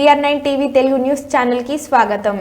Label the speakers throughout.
Speaker 1: BR9 TV Telugu news channel కి స్వాగతం.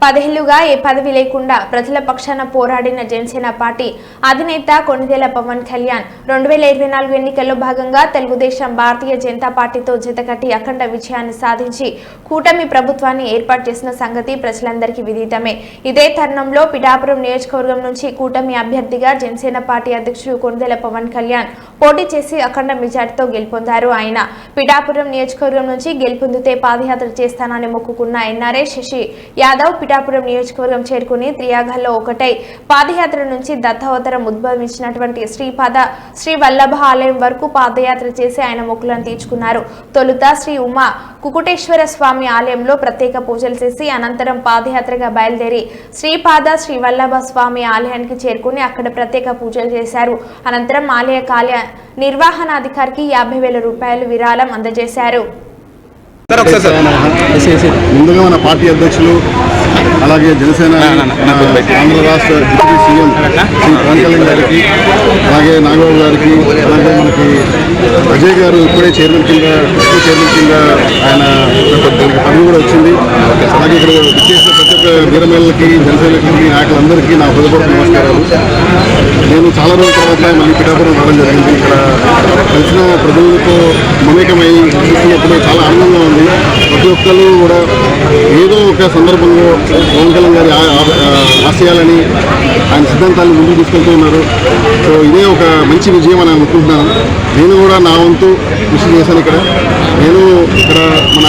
Speaker 1: 10 ఏళ్లుగా ఏ పదవి లేకుండా ప్రజల పక్షాన పోరాడిన జనసేన పార్టీ అధినేత కొణిదెల పవన్ కళ్యాణ్ 2024 ఎన్నికల్లో భాగంగా తెలుగుదేశం భారతీయ జనతా పార్టీతో జతకట్టి అఖండ విజయాన్ని సాధించి కూటమి ప్రభుత్వాన్ని ఏర్పాటు చేసిన సంగతి ప్రజలందరికీ విదితమే. ఇదే తరుణంలో పిఠాపురం నియోజకవర్గం నుంచి కూటమి అభ్యర్థిగా జనసేన పార్టీ అధ్యక్షుడు కొణిదెల పవన్ కళ్యాణ్ పోటీ చేసి అఖండ మెజార్టీతో గెలుపొందారు. ఆయన పిఠాపురం నియోజకవర్గం నుంచి గెలుపొందితే పాదయాత్ర చేస్తానని మొక్కుకున్న ఎన్ఆర్ఐ శశి యాదవ్ పిఠాపురం నియోజకవర్గం చేరుకుని త్రియాగల్లో ఒకటై పాదయాత్ర నుంచి దత్తావతారం ఉద్భవించినటువంటి శ్రీ వల్లభ ఆలయం వరకు పాదయాత్ర చేసి ఆయన మొక్కులను తీర్చుకున్నారు. తొలుత శ్రీ ఉమా కుకుటేశ్వర స్వామి ఆలయంలో ప్రత్యేక పూజలు చేసి అనంతరం పాదయాత్రగా బయలుదేరి శ్రీ వల్లభ స్వామి ఆలయానికి చేరుకుని అక్కడ ప్రత్యేక పూజలు చేశారు. అనంతరం ఆలయ నిర్వహణాధికారికి 50,000 రూపాయలు విరాళం అందజేశారు.
Speaker 2: ముందుగా మన పార్టీ అధ్యక్షులు అలాగే జనసేన ఆంధ్ర రాష్ట్ర డిప్యూటీ సీఎం శ్రీ పవన్ కళ్యాణ్ గారికి, అలాగే నాగబాబు గారికి, అలాగే మనకి అజయ్ గారు ఇప్పుడే చైర్మన్ కింద ఆయన పదవి కూడా వచ్చింది. అలాగే ఇక్కడ విచ్చేసిన ప్రతి ఒక్క వీరమేళ్ళకి, జనసేనకి, నాయకులందరికీ నా హృదయపూర్వక నమస్కారాలు. నేను చాలా రోజుల తర్వాత మళ్ళీ పిఠాపురం రావడం జరిగింది. ఇక్కడ కలిసిన ప్రజలతో మమేకమై చూసినప్పుడు చాలా ఆనందంగా ఉంది. ప్రతి ఒక్కరు కూడా ఏదో ఒక సందర్భంలో పవన్ కళ్యాణ్ గారి ఆశయాలని, ఆయన సిద్ధాంతాలను ముందుకు తీసుకెళ్తూ ఉన్నారు. సో ఇదే ఒక మంచి విజయం అని అనుకుంటున్నాను. నేను కూడా నా వంతు కృషి చేశాను. నేను ఇక్కడ మన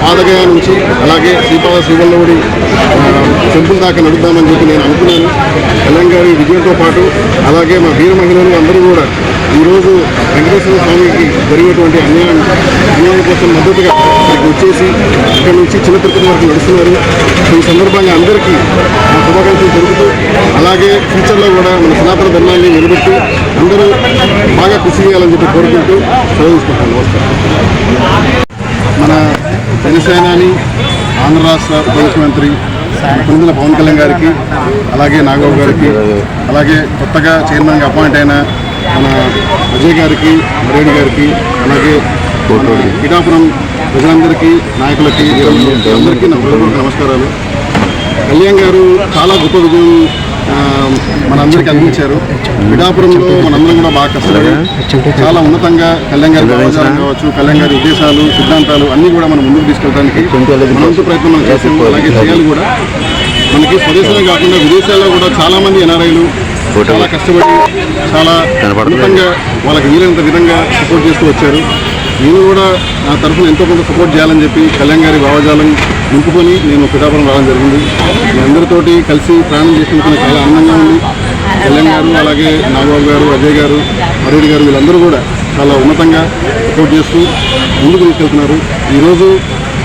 Speaker 2: పాదగయ నుంచి అలాగే శ్రీవల్లవుడి టెంపుల్ దాకా నడుద్దామని చెప్పి నేను అనుకున్నాను. కళ్యాణ్ గారి విజయంతో పాటు అలాగే మా వీర మహిళలు అందరూ కూడా ఈరోజు వెంకటేశ్వర స్వామికి జరిగినటువంటి అన్యాయం కోసం మద్దతుగా ఇక్కడికి వచ్చేసి ఇక్కడ నుంచి చిన్న తిరుపతి వరకు నడుస్తున్నారు. ఈ సందర్భంగా అందరికీ నా శుభాకాంక్షలు జరుగుతూ, అలాగే ఫ్యూచర్లో కూడా మన సనాతన ధర్మాన్ని నిలబెట్టి అందరూ బాగా కృషి చేయాలని చెప్పి కోరుకుంటూ సెలవుకుంటాను. నమస్కారం. మన జనసేనాని ఆంధ్ర రాష్ట్ర ఉప ముఖ్యమంత్రి కొణిదెల పవన్ కళ్యాణ్ గారికి, అలాగే నాగబాబు గారికి, అలాగే కొత్తగా చైర్మన్గా అపాయింట్ అయిన మన అజయ్ గారికి, మరేడి గారికి, అలాగే పిఠాపురం ప్రజలందరికీ, నాయకులకి, అందరికీ నా హృదయపూర్వక నమస్కారాలు. కళ్యాణ్ గారు చాలా గొప్ప విజయం మనందరికీ అందించారు. పిఠాపురంలో మనందరం కూడా బాగా కష్టపడి చాలా ఉన్నతంగా కళ్యాణ్ గారి భావజాలం కావచ్చు, కళ్యాణ్ గారి ఉద్దేశాలు, సిద్ధాంతాలు అన్నీ కూడా మనం ముందుకు తీసుకెళ్ళడానికి మనంత ప్రయత్నం మనం చేసాము. అలాగే చేయాలి కూడా. మనకి స్వదేశంలో కాకుండా విదేశాల్లో కూడా చాలామంది ఎన్ఆర్ఐలు చాలా కష్టపడి చాలా ఉన్నతంగా వాళ్ళకి వీలైనంత విధంగా సపోర్ట్ చేస్తూ వచ్చారు. నేను కూడా నా తరఫున ఎంతో కొంత సపోర్ట్ చేయాలని చెప్పి కళ్యాణ్ గారి భావజాలం నింపుకొని నేను పిఠాపురం రావడం జరిగింది. మీ అందరితోటి కలిసి ప్రయాణం చేసినందుకు చాలా ఆనందంగా ఉంది. కళ్యాణ్ గారు, అలాగే నాగబాబు గారు, అజయ్ గారు, మరేడి గారు వీళ్ళందరూ కూడా చాలా ఉన్నతంగా సపోర్ట్ చేస్తూ ముందుకు తీసుకెళ్తున్నారు. ఈరోజు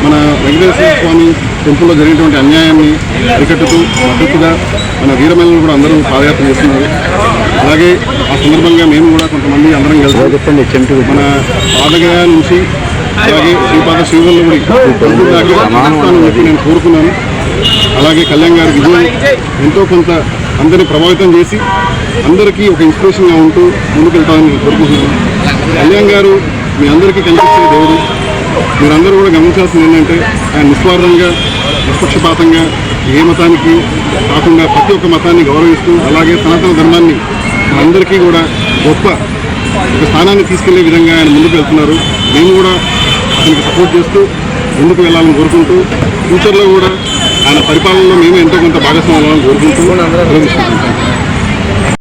Speaker 2: మన వెంకటేశ్వర స్వామి టెంపుల్లో జరిగినటువంటి అన్యాయాన్ని అరికట్టుతూ మద్దతుగా మన వీరమహిళలు కూడా అందరూ పాదయాత్ర చేస్తున్నారు. అలాగే ఆ సందర్భంగా మేము కూడా కొంతమంది అందరం కలిసి మన పాదగయ నుంచి అలాగే శ్రీవల్లవుడి టెంపుల్ దాకా చెప్పి నేను కోరుకున్నాను. అలాగే కళ్యాణ్ గారి విజయం ఎంతో కొంత అందరినీ ప్రభావితం చేసి అందరికీ ఒక ఇన్స్పిరేషన్గా ఉంటూ ముందుకెళ్తామని నేను కోరుకుంటున్నాను. కళ్యాణ్ గారు మీ అందరికీ కనిపించే దేవుడు. మీరందరూ కూడా గమనించాల్సింది ఏంటంటే ఆయన నిస్వార్థంగా, నిష్పక్షపాతంగా ఏ మతానికి కాకుండా ప్రతి ఒక్క మతాన్ని గౌరవిస్తూ, అలాగే సనాతన ధర్మాన్ని అందరికీ కూడా గొప్ప ఒక స్థానాన్ని తీసుకెళ్లే విధంగా ఆయన ముందుకు వెళ్తున్నారు. మేము కూడా అతనికి సపోర్ట్ చేస్తూ ముందుకు వెళ్ళాలని కోరుకుంటూ, ఫ్యూచర్లో కూడా ఆయన పరిపాలనలో మేము ఎంతో కొంత భాగస్వామ్యం అవ్వాలని కోరుకుంటూ